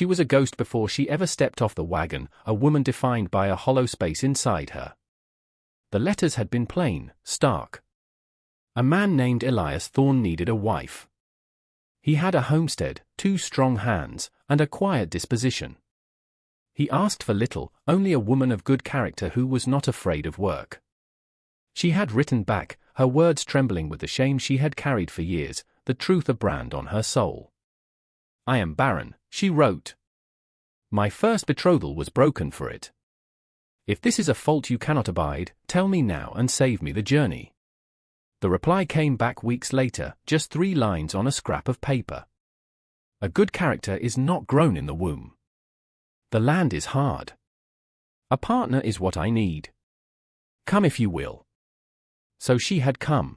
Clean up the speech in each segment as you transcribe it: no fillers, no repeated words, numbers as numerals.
She was a ghost before she ever stepped off the wagon, a woman defined by a hollow space inside her. The letters had been plain, stark. A man named Elias Thorne needed a wife. He had a homestead, 2 strong hands, and a quiet disposition. He asked for little, only a woman of good character who was not afraid of work. She had written back, her words trembling with the shame she had carried for years, the truth a brand on her soul. "I am barren," she wrote. "My first betrothal was broken for it. If this is a fault you cannot abide, tell me now and save me the journey." The reply came back weeks later, just 3 lines on a scrap of paper. "A good character is not grown in the womb. The land is hard. A partner is what I need. Come if you will." So she had come.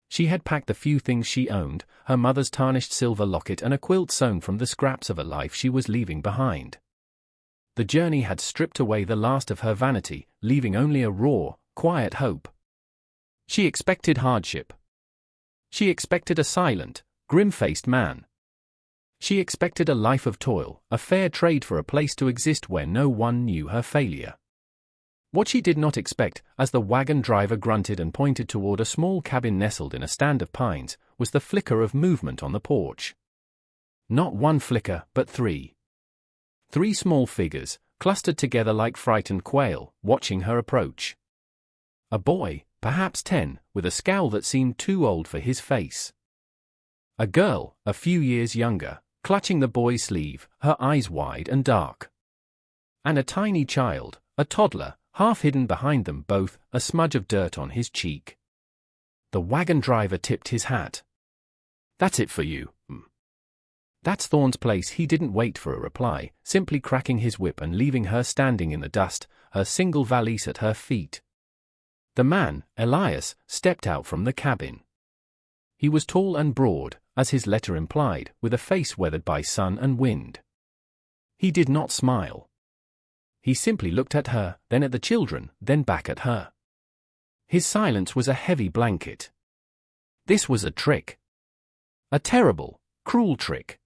She had packed the few things she owned, her mother's tarnished silver locket and a quilt sewn from the scraps of a life she was leaving behind. The journey had stripped away the last of her vanity, leaving only a raw, quiet hope. She expected hardship. She expected a silent, grim-faced man. She expected a life of toil, a fair trade for a place to exist where no one knew her failure. What she did not expect, as the wagon driver grunted and pointed toward a small cabin nestled in a stand of pines, was the flicker of movement on the porch. Not 1 flicker, but 3. 3 small figures, clustered together like frightened quail, watching her approach. A boy, perhaps 10, with a scowl that seemed too old for his face. A girl, a few years younger, clutching the boy's sleeve, her eyes wide and dark. And a tiny child, a toddler, half hidden behind them both, a smudge of dirt on his cheek. The wagon driver tipped his hat. "That's it for you." "That's Thorne's place." He didn't wait for a reply, simply cracking his whip and leaving her standing in the dust, her single valise at her feet. The man, Elias, stepped out from the cabin. He was tall and broad, as his letter implied, with a face weathered by sun and wind. He did not smile. He simply looked at her, then at the children, then back at her. His silence was a heavy blanket. This was a trick. A terrible, cruel trick.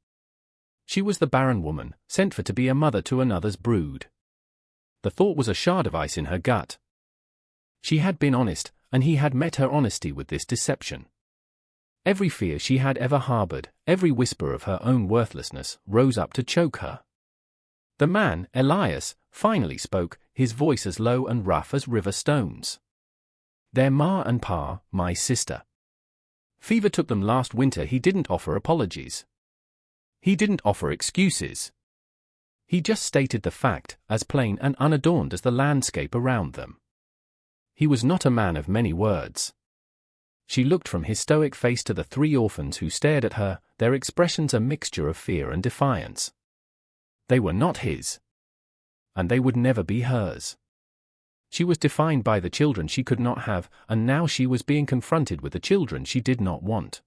She was the barren woman, sent for to be a mother to another's brood. The thought was a shard of ice in her gut. She had been honest, and he had met her honesty with this deception. Every fear she had ever harbored, every whisper of her own worthlessness, rose up to choke her. The man, Elias, finally spoke, his voice as low and rough as river stones. "They're Ma and Pa, my sister. Fever took them last winter." He didn't offer apologies. He didn't offer excuses. He just stated the fact, as plain and unadorned as the landscape around them. He was not a man of many words. She looked from his stoic face to the 3 orphans who stared at her, their expressions a mixture of fear and defiance. They were not his. And they would never be hers. She was defined by the children she could not have, and now she was being confronted with the children she did not want.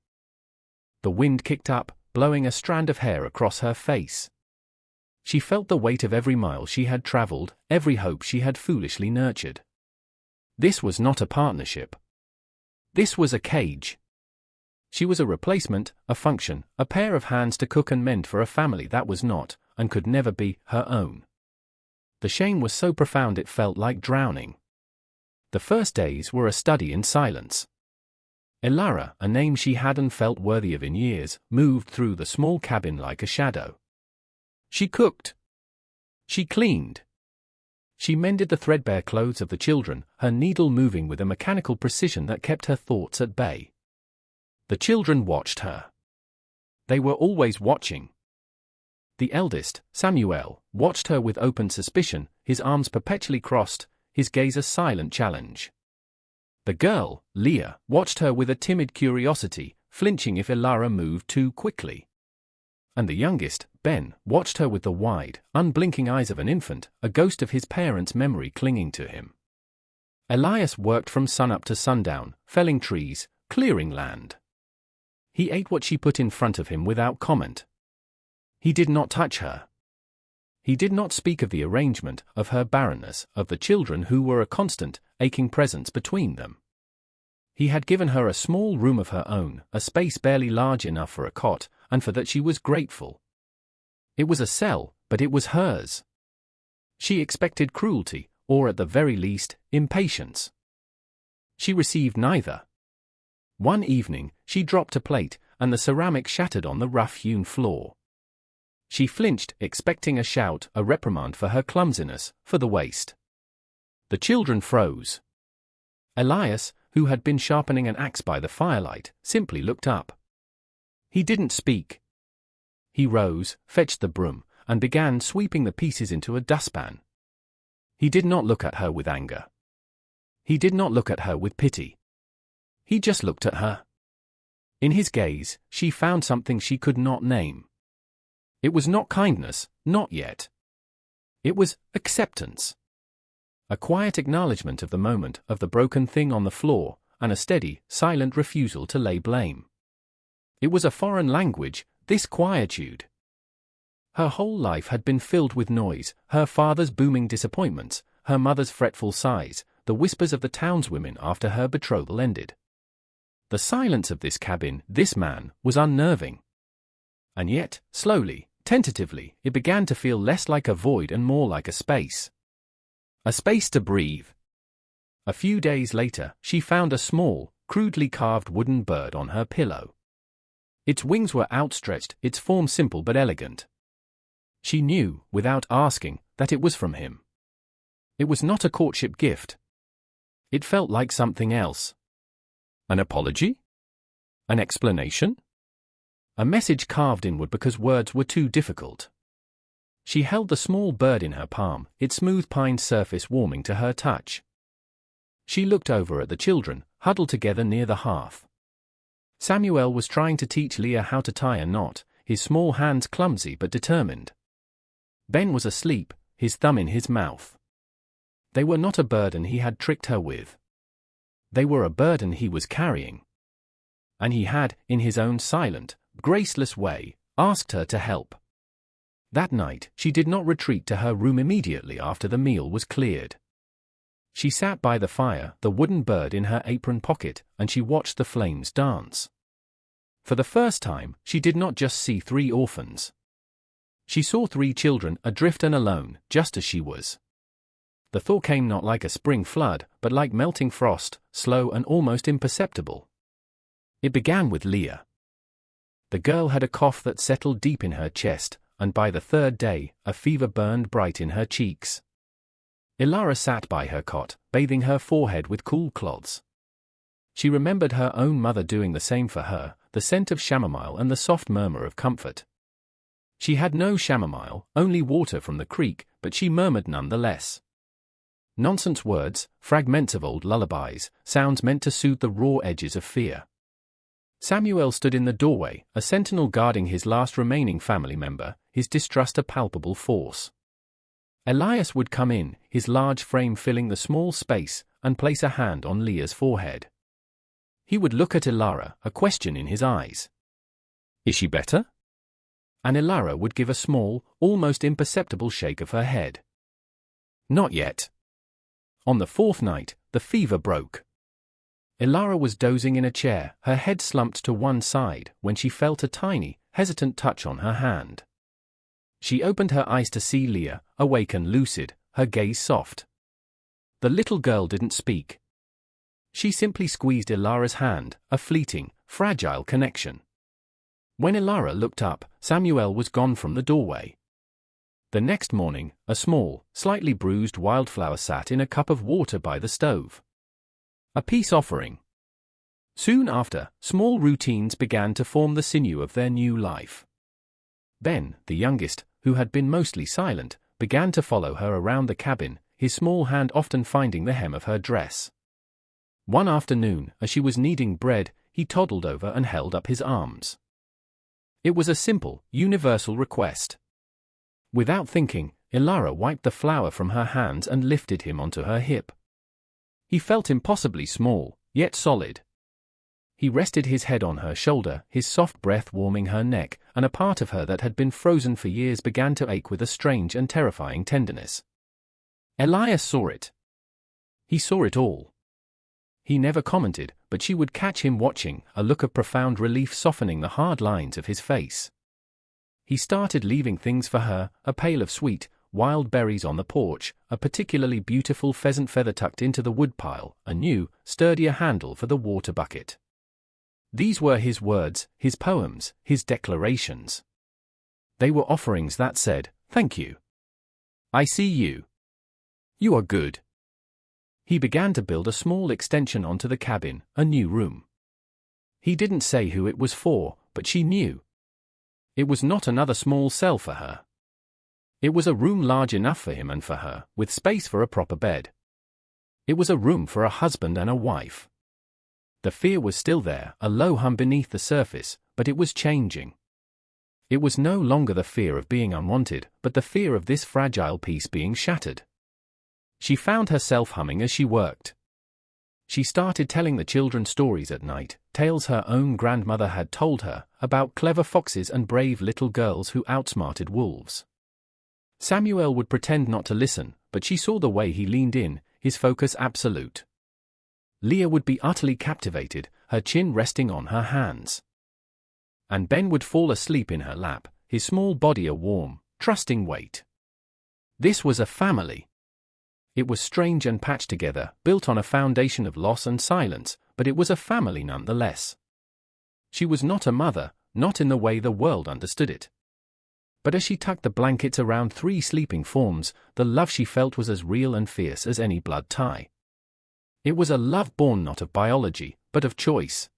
The wind kicked up, blowing a strand of hair across her face. She felt the weight of every mile she had traveled, every hope she had foolishly nurtured. This was not a partnership. This was a cage. She was a replacement, a function, a pair of hands to cook and mend for a family that was not, and could never be, her own. The shame was so profound it felt like drowning. The first days were a study in silence. Elara, a name she hadn't felt worthy of in years, moved through the small cabin like a shadow. She cooked. She cleaned. She mended the threadbare clothes of the children, her needle moving with a mechanical precision that kept her thoughts at bay. The children watched her. They were always watching. The eldest, Samuel, watched her with open suspicion, his arms perpetually crossed, his gaze a silent challenge. The girl, Leah, watched her with a timid curiosity, flinching if Elara moved too quickly. And the youngest, Ben, watched her with the wide, unblinking eyes of an infant, a ghost of his parents' memory clinging to him. Elias worked from sunup to sundown, felling trees, clearing land. He ate what she put in front of him without comment. He did not touch her. He did not speak of the arrangement, of her barrenness, of the children who were a constant, aching presence between them. He had given her a small room of her own, a space barely large enough for a cot, and for that she was grateful. It was a cell, but it was hers. She expected cruelty, or at the very least, impatience. She received neither. One evening, she dropped a plate, and the ceramic shattered on the rough-hewn floor. She flinched, expecting a shout, a reprimand for her clumsiness, for the waste. The children froze. Elias, who had been sharpening an axe by the firelight, simply looked up. He didn't speak. He rose, fetched the broom, and began sweeping the pieces into a dustpan. He did not look at her with anger. He did not look at her with pity. He just looked at her. In his gaze, she found something she could not name. It was not kindness, not yet. It was acceptance. A quiet acknowledgement of the moment, of the broken thing on the floor, and a steady, silent refusal to lay blame. It was a foreign language, this quietude. Her whole life had been filled with noise, her father's booming disappointments, her mother's fretful sighs, the whispers of the townswomen after her betrothal ended. The silence of this cabin, this man, was unnerving. And yet, slowly, tentatively, it began to feel less like a void and more like a space. A space to breathe. A few days later, she found a small, crudely carved wooden bird on her pillow. Its wings were outstretched, its form simple but elegant. She knew, without asking, that it was from him. It was not a courtship gift. It felt like something else. An apology? An explanation? A message carved inward because words were too difficult. She held the small bird in her palm, its smooth pine surface warming to her touch. She looked over at the children, huddled together near the hearth. Samuel was trying to teach Leah how to tie a knot, his small hands clumsy but determined. Ben was asleep, his thumb in his mouth. They were not a burden he had tricked her with. They were a burden he was carrying. And he had, in his own silent, graceless way, asked her to help. That night, she did not retreat to her room immediately after the meal was cleared. She sat by the fire, the wooden bird in her apron pocket, and she watched the flames dance. For the first time, she did not just see 3 orphans. She saw 3 children, adrift and alone, just as she was. The thaw came not like a spring flood, but like melting frost, slow and almost imperceptible. It began with Leah. The girl had a cough that settled deep in her chest, and by the 3rd day, a fever burned bright in her cheeks. Ilara sat by her cot, bathing her forehead with cool cloths. She remembered her own mother doing the same for her, the scent of chamomile and the soft murmur of comfort. She had no chamomile, only water from the creek, but she murmured nonetheless. Nonsense words, fragments of old lullabies, sounds meant to soothe the raw edges of fear. Samuel stood in the doorway, a sentinel guarding his last remaining family member, his distrust a palpable force. Elias would come in, his large frame filling the small space, and place a hand on Leah's forehead. He would look at Ilara, a question in his eyes. "Is she better?" And Ilara would give a small, almost imperceptible shake of her head. Not yet. On the 4th night, the fever broke. Ilara was dozing in a chair, her head slumped to one side, when she felt a tiny, hesitant touch on her hand. She opened her eyes to see Leah, awake and lucid, her gaze soft. The little girl didn't speak. She simply squeezed Ilara's hand, a fleeting, fragile connection. When Ilara looked up, Samuel was gone from the doorway. The next morning, a small, slightly bruised wildflower sat in a cup of water by the stove. A peace offering. Soon after, small routines began to form the sinew of their new life. Ben, the youngest, who had been mostly silent, began to follow her around the cabin, his small hand often finding the hem of her dress. One afternoon, as she was kneading bread, he toddled over and held up his arms. It was a simple, universal request. Without thinking, Ilara wiped the flour from her hands and lifted him onto her hip. He felt impossibly small, yet solid. He rested his head on her shoulder, his soft breath warming her neck, and a part of her that had been frozen for years began to ache with a strange and terrifying tenderness. Elias saw it. He saw it all. He never commented, but she would catch him watching, a look of profound relief softening the hard lines of his face. he started leaving things for her, a pail of sweet, wild berries on the porch, a particularly beautiful pheasant feather tucked into the woodpile, a new, sturdier handle for the water bucket. These were his words, his poems, his declarations. They were offerings that said, "Thank you. I see you. You are good." He began to build a small extension onto the cabin, a new room. He didn't say who it was for, but she knew. It was not another small cell for her. It was a room large enough for him and for her, with space for a proper bed. It was a room for a husband and a wife. The fear was still there, a low hum beneath the surface, but it was changing. It was no longer the fear of being unwanted, but the fear of this fragile piece being shattered. She found herself humming as she worked. She started telling the children stories at night, tales her own grandmother had told her, about clever foxes and brave little girls who outsmarted wolves. Samuel would pretend not to listen, but she saw the way he leaned in, his focus absolute. Leah would be utterly captivated, her chin resting on her hands. And Ben would fall asleep in her lap, his small body a warm, trusting weight. This was a family. It was strange and patched together, built on a foundation of loss and silence, but it was a family nonetheless. She was not a mother, not in the way the world understood it. But as she tucked the blankets around 3 sleeping forms, the love she felt was as real and fierce as any blood tie. It was a love born not of biology, but of choice.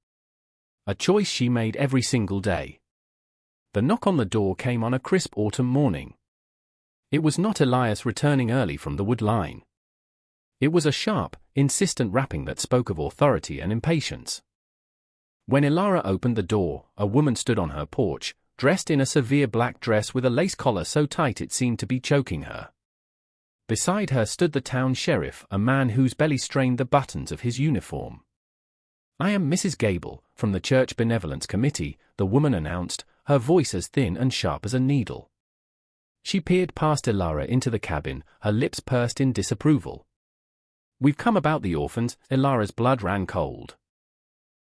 A choice she made every single day. The knock on the door came on a crisp autumn morning. It was not Elias returning early from the wood line. It was a sharp, insistent rapping that spoke of authority and impatience. When Elara opened the door, a woman stood on her porch, dressed in a severe black dress with a lace collar so tight it seemed to be choking her. Beside her stood the town sheriff, a man whose belly strained the buttons of his uniform. "I am Mrs. Gable, from the Church Benevolence Committee," the woman announced, her voice as thin and sharp as a needle. She peered past Elara into the cabin, her lips pursed in disapproval. "We've come about the orphans." Elara's blood ran cold.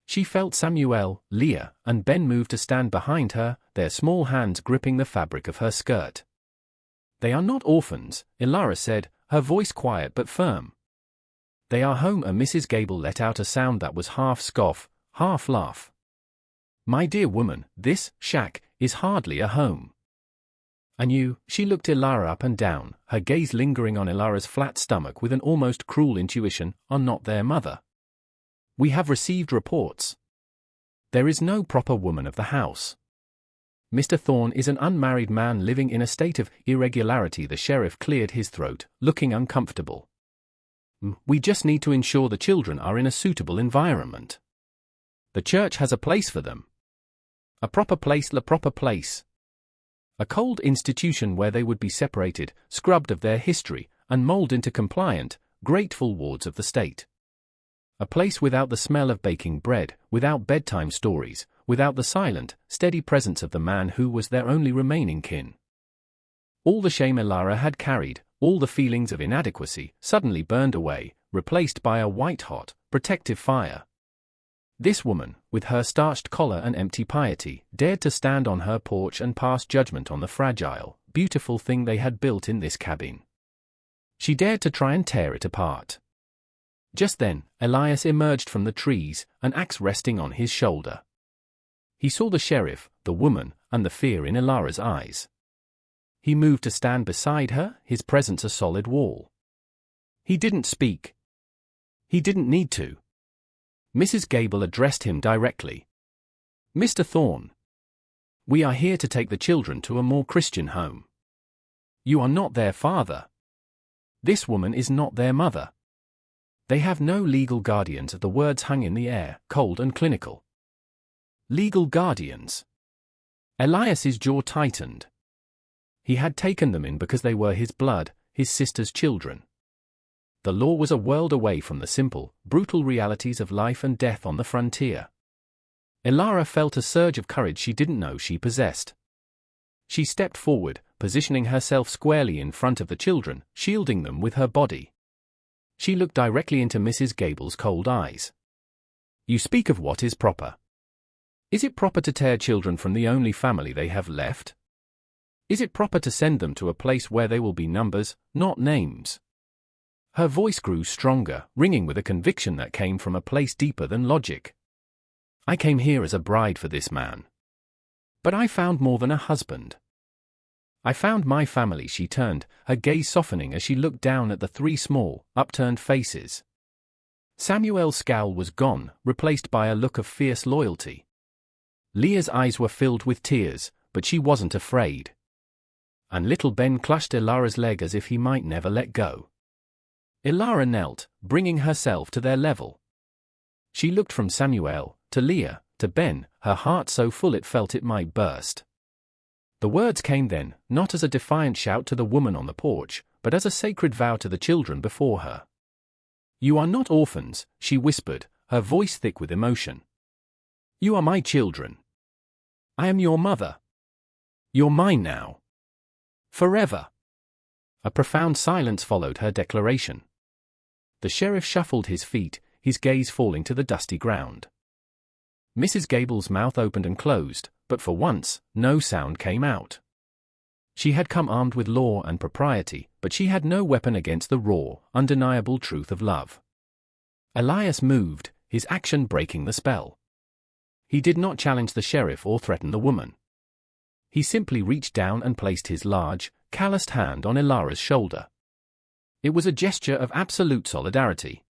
She felt Samuel, Leah, and Ben move to stand behind her, their small hands gripping the fabric of her skirt. "They are not orphans," Elara said, her voice quiet but firm. "They are home." Mrs. Gable let out a sound that was half scoff, half laugh. "My dear woman, this shack is hardly a home." "And you?" She looked Elara up and down, her gaze lingering on Elara's flat stomach with an almost cruel intuition, "are not their mother. We have received reports. There is no proper woman of the house. Mr. Thorne is an unmarried man living in a state of irregularity." The sheriff cleared his throat, looking uncomfortable. "We just need to ensure the children are in a suitable environment. The church has a place for them. A proper place, la proper place. A cold institution where they would be separated, scrubbed of their history, and molded into compliant, grateful wards of the state. A place without the smell of baking bread, without bedtime stories, without the silent, steady presence of the man who was their only remaining kin." All the shame Elara had carried, all the feelings of inadequacy, suddenly burned away, replaced by a white-hot, protective fire. This woman, with her starched collar and empty piety, dared to stand on her porch and pass judgment on the fragile, beautiful thing they had built in this cabin. She dared to try and tear it apart. Just then, Elias emerged from the trees, an axe resting on his shoulder. He saw the sheriff, the woman, and the fear in Elara's eyes. He moved to stand beside her, his presence a solid wall. He didn't speak. He didn't need to. Mrs. Gable addressed him directly. "Mr. Thorne, we are here to take the children to a more Christian home. You are not their father. This woman is not their mother. They have no legal guardians." The words hung in the air, cold and clinical. Legal guardians. Elias's jaw tightened. He had taken them in because they were his blood, his sister's children. The law was a world away from the simple, brutal realities of life and death on the frontier. Elara felt a surge of courage she didn't know she possessed. She stepped forward, positioning herself squarely in front of the children, shielding them with her body. She looked directly into Mrs. Gable's cold eyes. "You speak of what is proper. Is it proper to tear children from the only family they have left? Is it proper to send them to a place where they will be numbers, not names? Her voice grew stronger, ringing with a conviction that came from a place deeper than logic. I came here as a bride for this man. But I found more than a husband. I found my family. She turned, her gaze softening as she looked down at the three small, upturned faces. Samuel's scowl was gone, replaced by a look of fierce loyalty. Leah's eyes were filled with tears, but she wasn't afraid. And little Ben clutched Ilara's leg as if he might never let go. Ilara knelt, bringing herself to their level. She looked from Samuel, to Leah, to Ben, her heart so full it felt it might burst. The words came then, not as a defiant shout to the woman on the porch, but as a sacred vow to the children before her. "You are not orphans," she whispered, her voice thick with emotion. "You are my children. I am your mother. You're mine now. Forever." A profound silence followed her declaration. The sheriff shuffled his feet, his gaze falling to the dusty ground. Mrs. Gable's mouth opened and closed, but for once, no sound came out. She had come armed with law and propriety, but she had no weapon against the raw, undeniable truth of love. Elias moved, his action breaking the spell. He did not challenge the sheriff or threaten the woman. He simply reached down and placed his large, calloused hand on Ilara's shoulder. It was a gesture of absolute solidarity.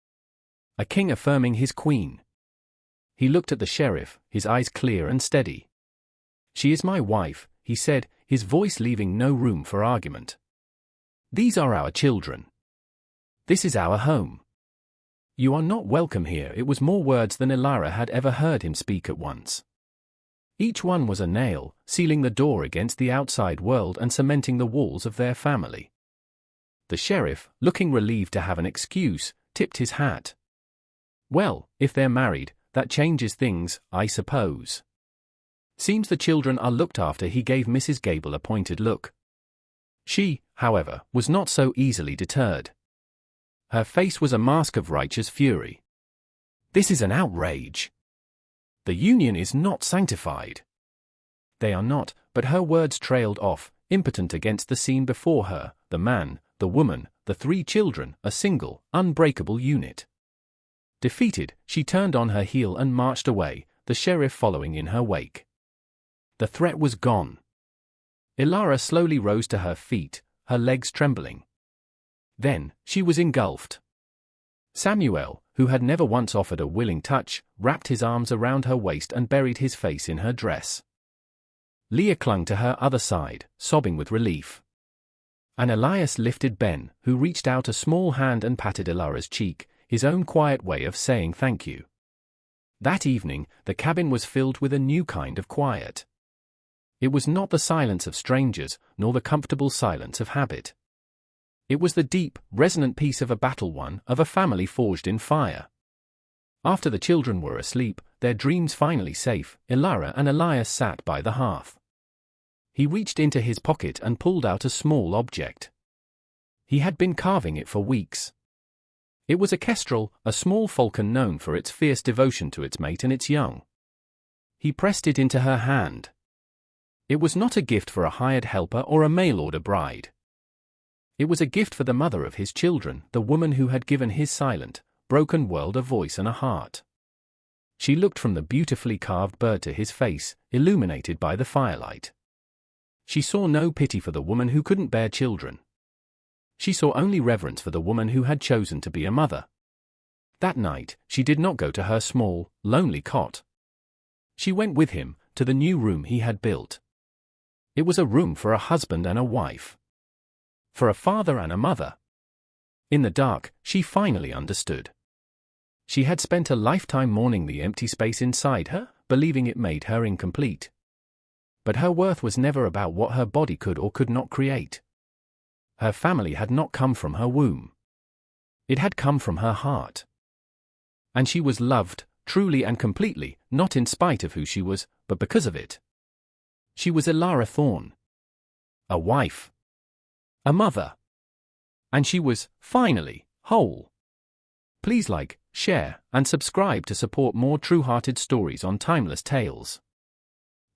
A king affirming his queen. He looked at the sheriff, his eyes clear and steady. "She is my wife," he said, his voice leaving no room for argument. "These are our children. This is our home. You are not welcome here." It was more words than Ilara had ever heard him speak at once. Each one was a nail, sealing the door against the outside world and cementing the walls of their family. The sheriff, looking relieved to have an excuse, tipped his hat. "Well, if they're married, that changes things, I suppose. Seems the children are looked after." He gave Mrs. Gable a pointed look. She, however, was not so easily deterred. Her face was a mask of righteous fury. "This is an outrage. The union is not sanctified." "They are not," but her words trailed off, impotent against the scene before her, the man, the woman, the three children, a single, unbreakable unit. Defeated, she turned on her heel and marched away, the sheriff following in her wake. The threat was gone. Ilara slowly rose to her feet, her legs trembling. Then, she was engulfed. Samuel, who had never once offered a willing touch, wrapped his arms around her waist and buried his face in her dress. Leah clung to her other side, sobbing with relief. And Elias lifted Ben, who reached out a small hand and patted Ilara's cheek, his own quiet way of saying thank you. That evening, the cabin was filled with a new kind of quiet. It was not the silence of strangers, nor the comfortable silence of habit. It was the deep, resonant peace of a battle won, of a family forged in fire. After the children were asleep, their dreams finally safe, Ilara and Elias sat by the hearth. He reached into his pocket and pulled out a small object. He had been carving it for weeks. It was a kestrel, a small falcon known for its fierce devotion to its mate and its young. He pressed it into her hand. It was not a gift for a hired helper or a mail-order bride. It was a gift for the mother of his children, the woman who had given his silent, broken world a voice and a heart. She looked from the beautifully carved bird to his face, illuminated by the firelight. She saw no pity for the woman who couldn't bear children. She saw only reverence for the woman who had chosen to be a mother. That night, she did not go to her small, lonely cot. She went with him, to the new room he had built. It was a room for a husband and a wife. For a father and a mother. In the dark, she finally understood. She had spent a lifetime mourning the empty space inside her, believing it made her incomplete. But her worth was never about what her body could or could not create. Her family had not come from her womb. It had come from her heart. And she was loved, truly and completely, not in spite of who she was, but because of it. She was Ilara Thorne. A wife. A mother. And she was, finally, whole. Please like, share, and subscribe to support more true-hearted stories on Timeless Tales.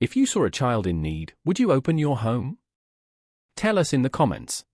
If you saw a child in need, would you open your home? Tell us in the comments.